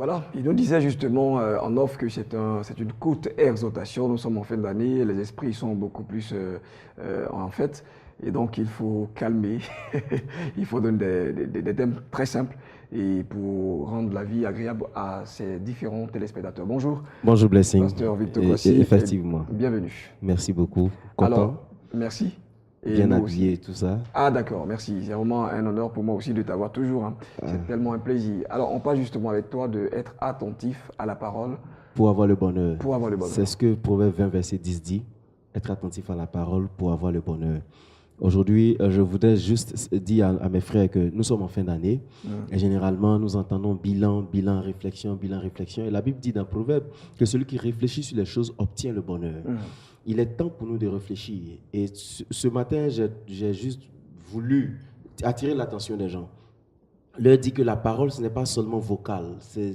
Voilà, il nous disait justement en off que c'est une courte exhortation. Nous sommes en fin d'année, les esprits sont beaucoup plus en fête. Et donc, il faut calmer. Il faut donner des thèmes très simples et pour rendre la vie agréable à ces différents téléspectateurs. Bonjour. Bonjour Blessing. Pasteur Victor Kwasi. Effectivement. Bienvenue. Merci beaucoup. Content. Alors, merci. Et bien nous habillé aussi. et tout ça. Ah d'accord, merci. C'est vraiment un honneur pour moi aussi de t'avoir toujours. Hein. C'est tellement un plaisir. Alors, on parle justement avec toi d'être attentif à la parole. Pour avoir le bonheur. Pour avoir le bonheur. C'est ce que Proverbe 20, verset 10 dit. Être attentif à la parole pour avoir le bonheur. Aujourd'hui, je voudrais juste dire à mes frères que nous sommes en fin d'année. Et généralement, nous entendons bilan, réflexion. Et la Bible dit dans Proverbe que celui qui réfléchit sur les choses obtient le bonheur. Il est temps pour nous de réfléchir. Et ce matin, j'ai juste voulu attirer l'attention des gens. Leur dit que la parole, ce n'est pas seulement vocal, c'est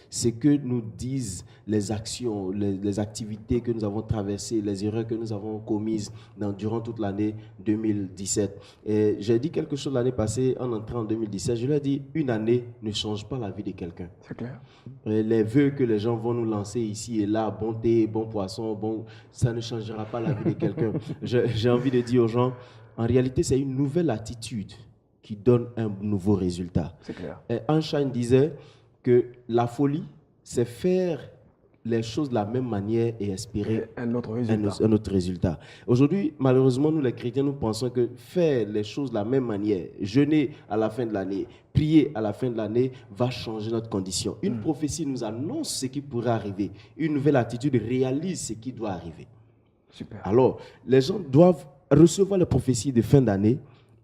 ce que nous disent les actions, les activités que nous avons traversées, les erreurs que nous avons commises durant toute l'année 2017. Et j'ai dit quelque chose l'année passée, en entrant en 2017, je leur ai dit, une année ne change pas la vie de quelqu'un. C'est clair. Et les vœux que les gens vont nous lancer ici et là, bon thé, bon poisson, ça ne changera pas la vie de quelqu'un. J'ai envie de dire aux gens, en réalité, c'est une nouvelle attitude qui donne un nouveau résultat. C'est clair. Et Einstein disait que la folie, c'est faire les choses de la même manière et espérer un autre résultat. Aujourd'hui, malheureusement, nous les chrétiens, nous pensons que faire les choses de la même manière, jeûner à la fin de l'année, prier à la fin de l'année, va changer notre condition. Une prophétie nous annonce ce qui pourrait arriver. Une nouvelle attitude réalise ce qui doit arriver. Super. Alors, les gens doivent recevoir les prophéties de fin d'année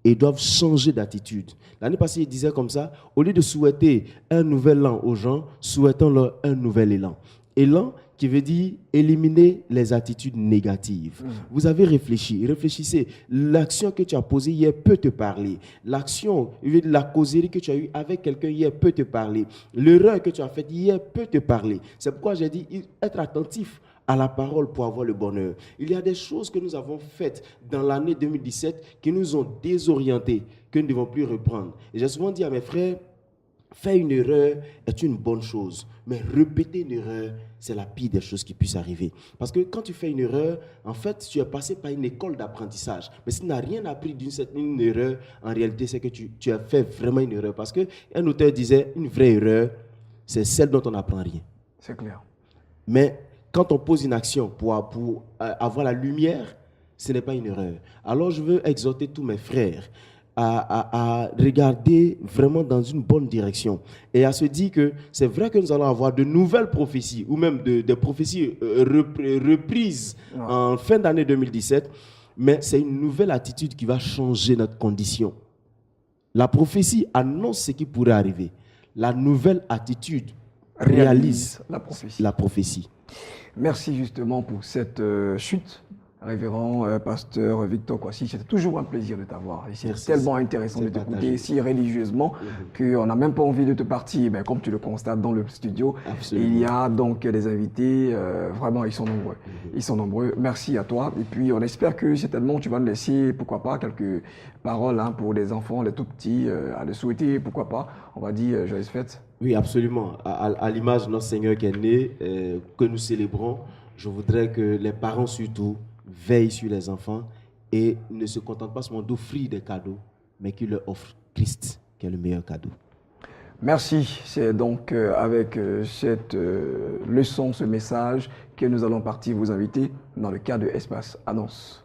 et doivent changer d'attitude. L'année passée, il disait comme ça, au lieu de souhaiter un nouvel an aux gens, souhaitons-leur un nouvel élan. Élan qui veut dire éliminer les attitudes négatives. Vous avez réfléchi, réfléchissez. L'action que tu as posée hier peut te parler. La causerie que tu as eue avec quelqu'un hier peut te parler. L'erreur que tu as faite hier peut te parler. C'est pourquoi j'ai dit être attentif à la parole pour avoir le bonheur. Il y a des choses que nous avons faites dans l'année 2017 qui nous ont désorientés, que nous ne devons plus reprendre. Et j'ai souvent dit à mes frères, faire une erreur est une bonne chose, mais répéter une erreur, c'est la pire des choses qui puissent arriver. Parce que quand tu fais une erreur, en fait, tu es passé par une école d'apprentissage. Mais si tu n'as rien appris d'une erreur, en réalité, c'est que tu as fait vraiment une erreur. Parce qu'un auteur disait, une vraie erreur, c'est celle dont on n'apprend rien. C'est clair. Mais quand on pose une action pour avoir la lumière, ce n'est pas une erreur. Alors je veux exhorter tous mes frères à regarder vraiment dans une bonne direction et à se dire que c'est vrai que nous allons avoir de nouvelles prophéties ou même des prophéties reprises en fin d'année 2017, mais c'est une nouvelle attitude qui va changer notre condition. La prophétie annonce ce qui pourrait arriver. La nouvelle attitude réalise la prophétie. Merci justement pour cette chute, révérend pasteur Victor Kwasi. C'était toujours un plaisir de t'avoir. C'est tellement intéressant de t'écouter si religieusement qu'on n'a même pas envie de te partir. Mais comme tu le constates dans le studio, il y a donc des invités, vraiment ils sont nombreux. Ils sont nombreux. Merci à toi. Et puis on espère que certainement tu vas nous laisser, pourquoi pas, quelques paroles pour les enfants, les tout petits, à le souhaiter, pourquoi pas. On va dire joyeuse fête. Oui, absolument. À l'image de notre Seigneur qui est né, que nous célébrons, je voudrais que les parents surtout veillent sur les enfants et ne se contentent pas seulement d'offrir des cadeaux, mais qu'ils leur offrent Christ, qui est le meilleur cadeau. Merci. C'est donc avec cette leçon, ce message, que nous allons partir vous inviter dans le cadre de Espace Annonce.